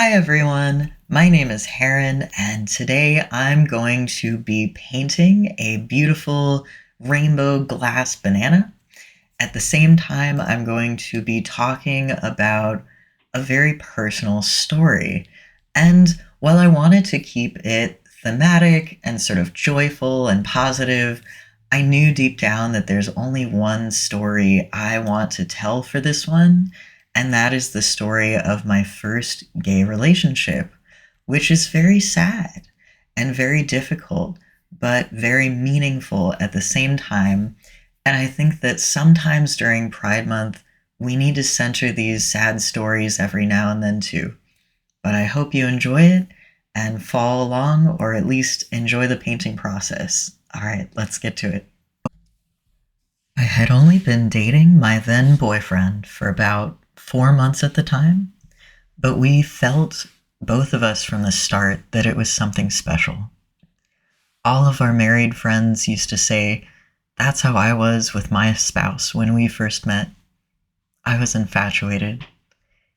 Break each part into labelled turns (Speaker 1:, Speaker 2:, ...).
Speaker 1: Hi everyone, my name is Heron, and today I'm going to be painting a beautiful rainbow glass banana. At the same time, I'm going to be talking about a very personal story. And while I wanted to keep it thematic and sort of joyful and positive, I knew deep down that there's only one story I want to tell for this one, and that is the story of my first gay relationship, which is very sad and very difficult, but very meaningful at the same time. And I think that sometimes during Pride Month, we need to center these sad stories every now and then too. But I hope you enjoy it and follow along, or at least enjoy the painting process. All right, let's get to it. I had only been dating my then boyfriend for about 4 months at the time, but we felt, both of us from the start, that it was something special. All of our married friends used to say, "That's how I was with my spouse when we first met." I was infatuated.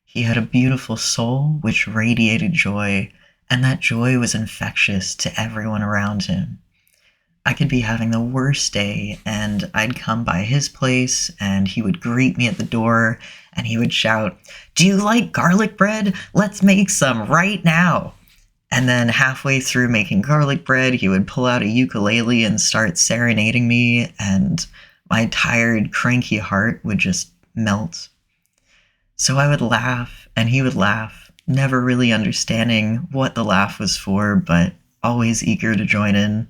Speaker 1: He had a beautiful soul which radiated joy, and that joy was infectious to everyone around him. I could be having the worst day, and I'd come by his place, and he would greet me at the door, and he would shout, "Do you like garlic bread? Let's make some right now." And then halfway through making garlic bread, he would pull out a ukulele and start serenading me, and my tired, cranky heart would just melt. So I would laugh, and he would laugh, never really understanding what the laugh was for, but always eager to join in.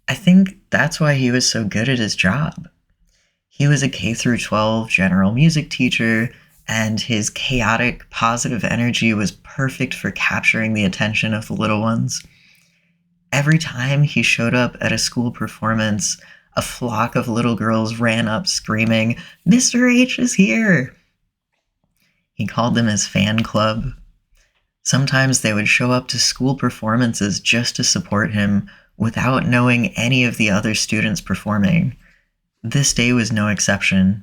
Speaker 1: I think that's why he was so good at his job. He was a K through 12 general music teacher, and his chaotic, positive energy was perfect for capturing the attention of the little ones. Every time he showed up at a school performance, a flock of little girls ran up screaming, "Mr. H is here!" He called them his fan club. Sometimes they would show up to school performances just to support him without knowing any of the other students performing. This day was no exception.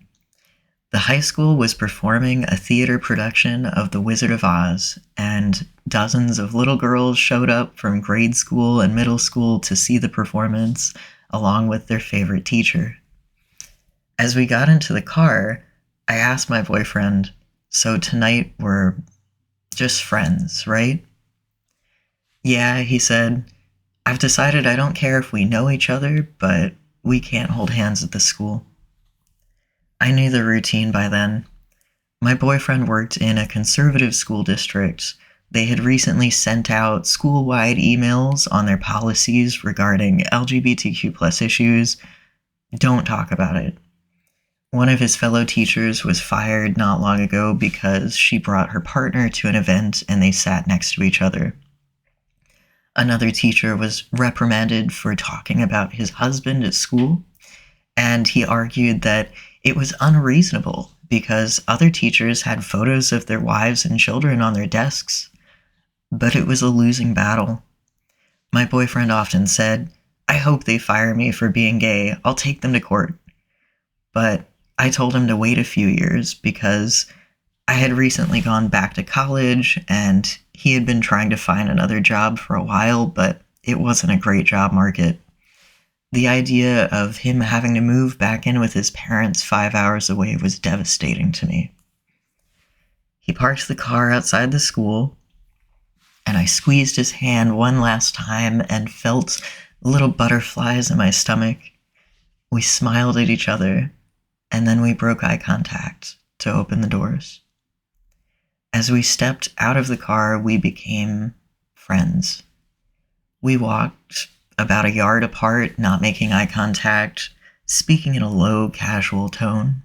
Speaker 1: The high school was performing a theater production of The Wizard of Oz, and dozens of little girls showed up from grade school and middle school to see the performance, along with their favorite teacher. As we got into the car, I asked my boyfriend, "So tonight we're just friends, right?" "Yeah," he said, "I've decided I don't care if we know each other, but we can't hold hands at the school." I knew the routine by then. My boyfriend worked in a conservative school district. They had recently sent out school-wide emails on their policies regarding LGBTQ plus issues. Don't talk about it. One of his fellow teachers was fired not long ago because she brought her partner to an event and they sat next to each other. Another teacher was reprimanded for talking about his husband at school, and he argued that it was unreasonable because other teachers had photos of their wives and children on their desks. But it was a losing battle. My boyfriend often said, "I hope they fire me for being gay. I'll take them to court." But I told him to wait a few years because I had recently gone back to college and he had been trying to find another job for a while, but it wasn't a great job market. The idea of him having to move back in with his parents 5 hours away was devastating to me. He parked the car outside the school, and I squeezed his hand one last time and felt little butterflies in my stomach. We smiled at each other, and then we broke eye contact to open the doors. As we stepped out of the car, we became friends. We walked about a yard apart, not making eye contact, speaking in a low, casual tone.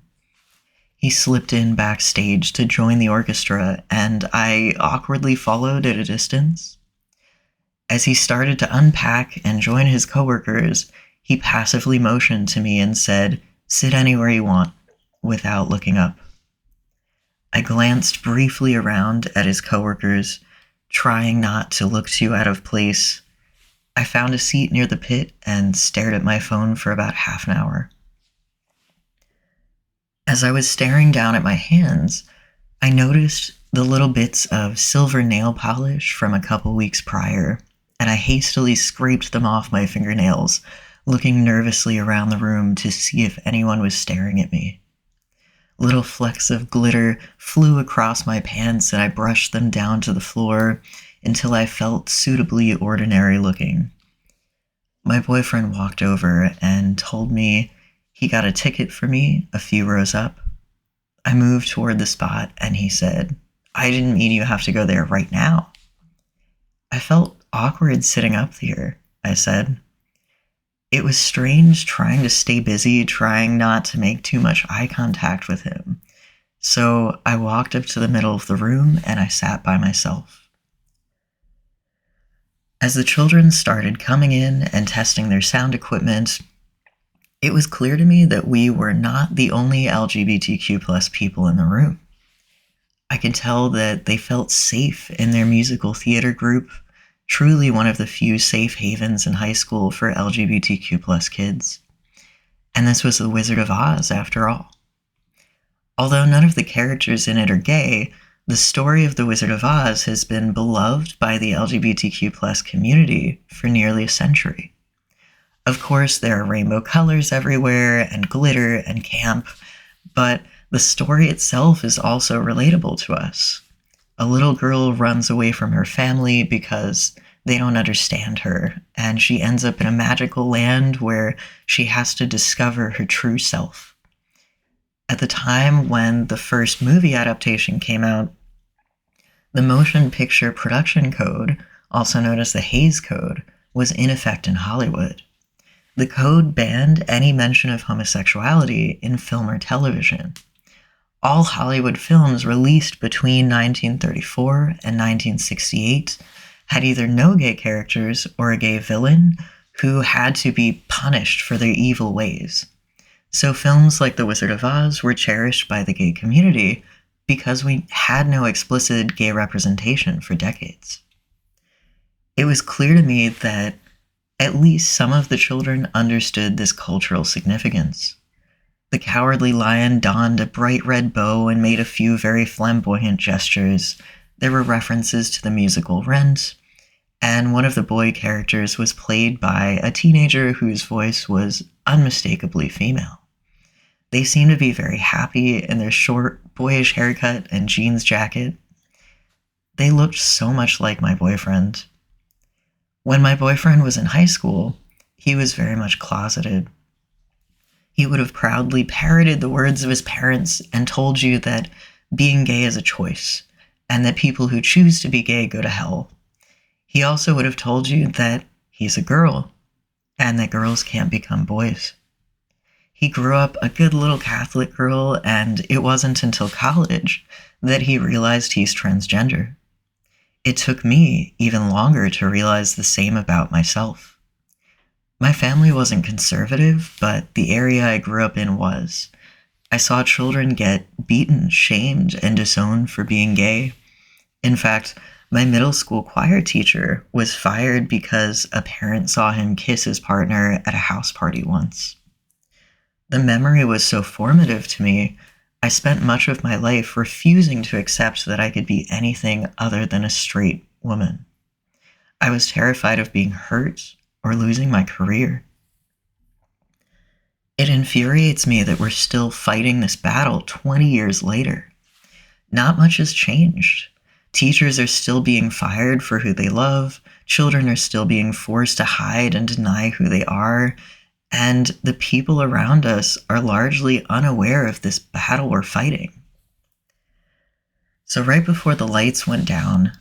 Speaker 1: He slipped in backstage to join the orchestra, and I awkwardly followed at a distance. As he started to unpack and join his coworkers, he passively motioned to me and said, "Sit anywhere you want," without looking up. I glanced briefly around at his coworkers, trying not to look too out of place. I found a seat near the pit and stared at my phone for about half an hour. As I was staring down at my hands, I noticed the little bits of silver nail polish from a couple weeks prior, and I hastily scraped them off my fingernails, looking nervously around the room to see if anyone was staring at me. Little flecks of glitter flew across my pants, and I brushed them down to the floor until I felt suitably ordinary looking. My boyfriend walked over and told me he got a ticket for me a few rows up. I moved toward the spot, and he said, "I didn't mean you have to go there right now." "I felt awkward sitting up here," I said. It was strange trying to stay busy, trying not to make too much eye contact with him. So I walked up to the middle of the room and I sat by myself. As the children started coming in and testing their sound equipment, it was clear to me that we were not the only LGBTQ plus people in the room. I could tell that they felt safe in their musical theater group, truly one of the few safe havens in high school for LGBTQ plus kids. And this was The Wizard of Oz, after all. Although none of the characters in it are gay, the story of The Wizard of Oz has been beloved by the LGBTQ plus community for nearly a century. Of course, there are rainbow colors everywhere and glitter and camp, but the story itself is also relatable to us. A little girl runs away from her family because they don't understand her, and she ends up in a magical land where she has to discover her true self. At the time when the first movie adaptation came out, the Motion Picture Production Code, also known as the Hays Code, was in effect in Hollywood. The code banned any mention of homosexuality in film or television. All Hollywood films released between 1934 and 1968 had either no gay characters or a gay villain who had to be punished for their evil ways. So films like The Wizard of Oz were cherished by the gay community because we had no explicit gay representation for decades. It was clear to me that at least some of the children understood this cultural significance. The Cowardly Lion donned a bright red bow and made a few very flamboyant gestures. There were references to the musical Rent, and one of the boy characters was played by a teenager whose voice was unmistakably female. They seemed to be very happy in their short, boyish haircut and jeans jacket. They looked so much like my boyfriend. When my boyfriend was in high school, he was very much closeted. He would have proudly parroted the words of his parents and told you that being gay is a choice, and that people who choose to be gay go to hell. He also would have told you that he's a girl, and that girls can't become boys. He grew up a good little Catholic girl, and it wasn't until college that he realized he's transgender. It took me even longer to realize the same about myself. My family wasn't conservative, but the area I grew up in was. I saw children get beaten, shamed, and disowned for being gay. In fact, my middle school choir teacher was fired because a parent saw him kiss his partner at a house party once. The memory was so formative to me, I spent much of my life refusing to accept that I could be anything other than a straight woman. I was terrified of being hurt or losing my career. It infuriates me that we're still fighting this battle 20 years later. Not much has changed. Teachers are still being fired for who they love, children are still being forced to hide and deny who they are, and the people around us are largely unaware of this battle we're fighting. So right before the lights went down,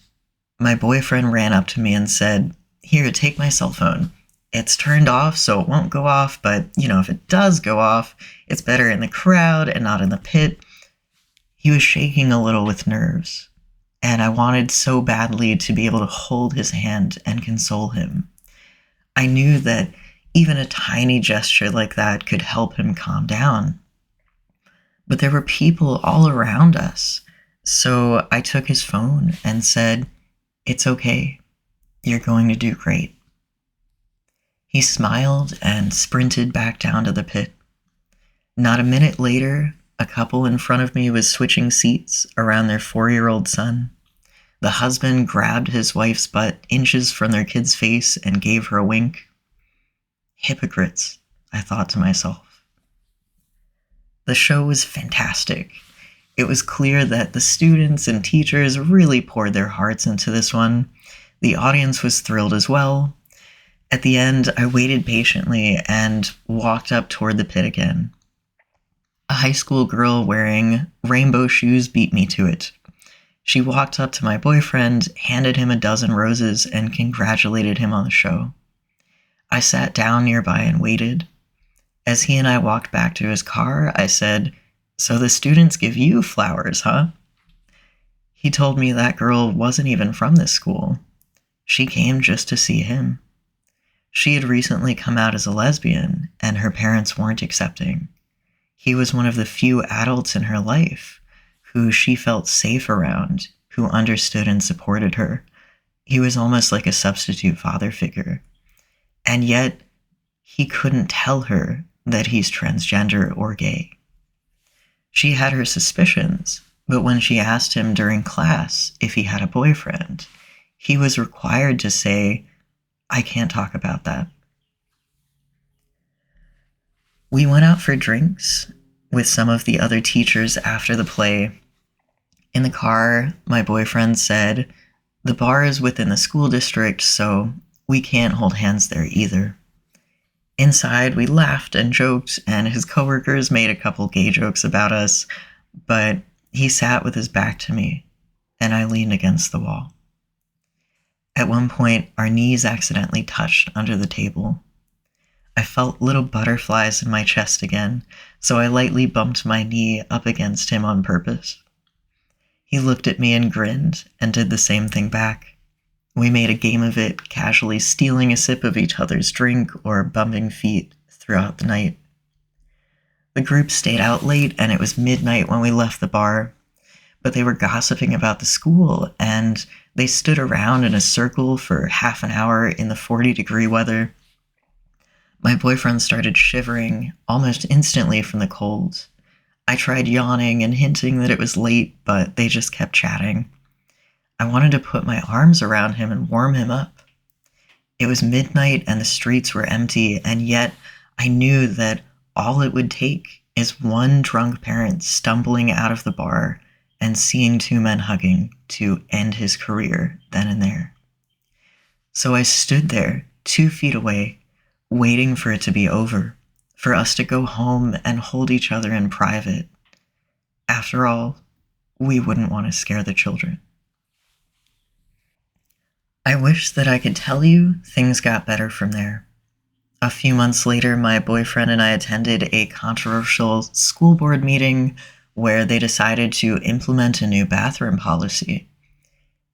Speaker 1: my boyfriend ran up to me and said, "Here, take my cell phone. It's turned off, so it won't go off, but, if it does go off, it's better in the crowd and not in the pit." He was shaking a little with nerves, and I wanted so badly to be able to hold his hand and console him. I knew that even a tiny gesture like that could help him calm down. But there were people all around us, so I took his phone and said, "It's okay. You're going to do great." He smiled and sprinted back down to the pit. Not a minute later, A couple in front of me was switching seats around their 4-year-old son. The husband grabbed his wife's butt inches from their kid's face and gave her a wink. Hypocrites, I thought to myself. The show was fantastic. It was clear that the students and teachers really poured their hearts into this one. The audience was thrilled as well. At the end, I waited patiently and walked up toward the pit again. A high school girl wearing rainbow shoes beat me to it. She walked up to my boyfriend, handed him a dozen roses, and congratulated him on the show. I sat down nearby and waited. As he and I walked back to his car, I said, "So the students give you flowers, huh?" He told me that girl wasn't even from this school. She came just to see him. She had recently come out as a lesbian, and her parents weren't accepting. He was one of the few adults in her life who she felt safe around, who understood and supported her. He was almost like a substitute father figure. And yet, he couldn't tell her that he's transgender or gay. She had her suspicions, but when she asked him during class if he had a boyfriend, he was required to say, "I can't talk about that." We went out for drinks with some of the other teachers after the play. In the car, my boyfriend said, "The bar is within the school district, so we can't hold hands there either." Inside, we laughed and joked, and his coworkers made a couple gay jokes about us, but he sat with his back to me, and I leaned against the wall. At one point, our knees accidentally touched under the table. I felt little butterflies in my chest again, so I lightly bumped my knee up against him on purpose. He looked at me and grinned, and did the same thing back. We made a game of it, casually stealing a sip of each other's drink or bumping feet throughout the night. The group stayed out late, and it was midnight when we left the bar, but they were gossiping about the school, and they stood around in a circle for half an hour in the 40-degree weather. My boyfriend started shivering almost instantly from the cold. I tried yawning and hinting that it was late, but they just kept chatting. I wanted to put my arms around him and warm him up. It was midnight and the streets were empty, and yet I knew that all it would take is one drunk parent stumbling out of the bar and seeing two men hugging to end his career then and there. So I stood there, 2 feet away, waiting for it to be over, for us to go home and hold each other in private. After all, we wouldn't want to scare the children. I wish that I could tell you things got better from there. A few months later, my boyfriend and I attended a controversial school board meeting where they decided to implement a new bathroom policy.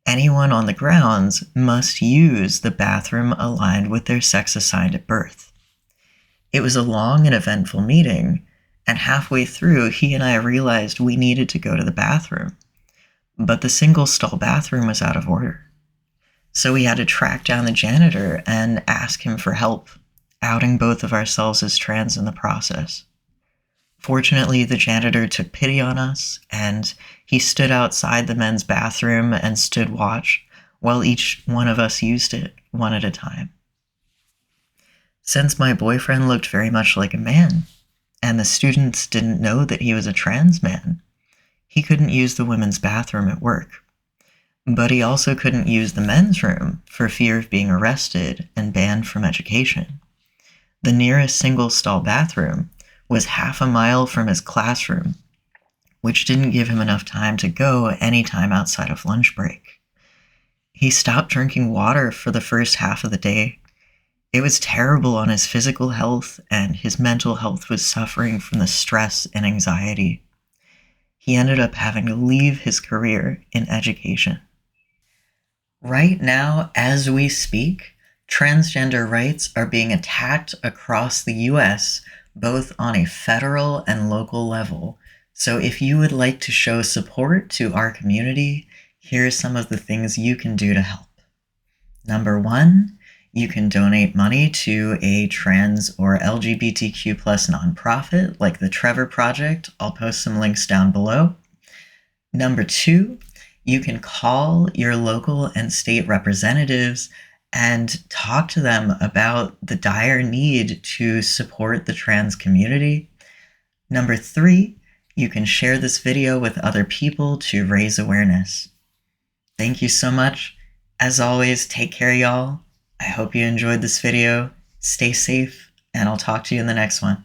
Speaker 1: Anyone on the grounds must use the bathroom aligned with their sex assigned at birth. It was a long and eventful meeting, and halfway through, he and I realized we needed to go to the bathroom. But the single-stall bathroom was out of order. So we had to track down the janitor and ask him for help, outing both of ourselves as trans in the process. Fortunately, the janitor took pity on us, and he stood outside the men's bathroom and stood watch while each one of us used it, one at a time. Since my boyfriend looked very much like a man, and the students didn't know that he was a trans man, he couldn't use the women's bathroom at work. But he also couldn't use the men's room for fear of being arrested and banned from education. The nearest single-stall bathroom was half a mile from his classroom, which didn't give him enough time to go any time outside of lunch break. He stopped drinking water for the first half of the day. It was terrible on his physical health, and his mental health was suffering from the stress and anxiety. He ended up having to leave his career in education. Right now, as we speak, transgender rights are being attacked across the US, both on a federal and local level. So if you would like to show support to our community, here are some of the things you can do to help. Number 1, You can donate money to a trans or LGBTQ plus nonprofit like the Trevor Project. I'll post some links down below. Number two, you can call your local and state representatives and talk to them about the dire need to support the trans community. Number three, you can share this video with other people to raise awareness. Thank you so much. As always, take care, y'all. I hope you enjoyed this video. Stay safe, and I'll talk to you in the next one.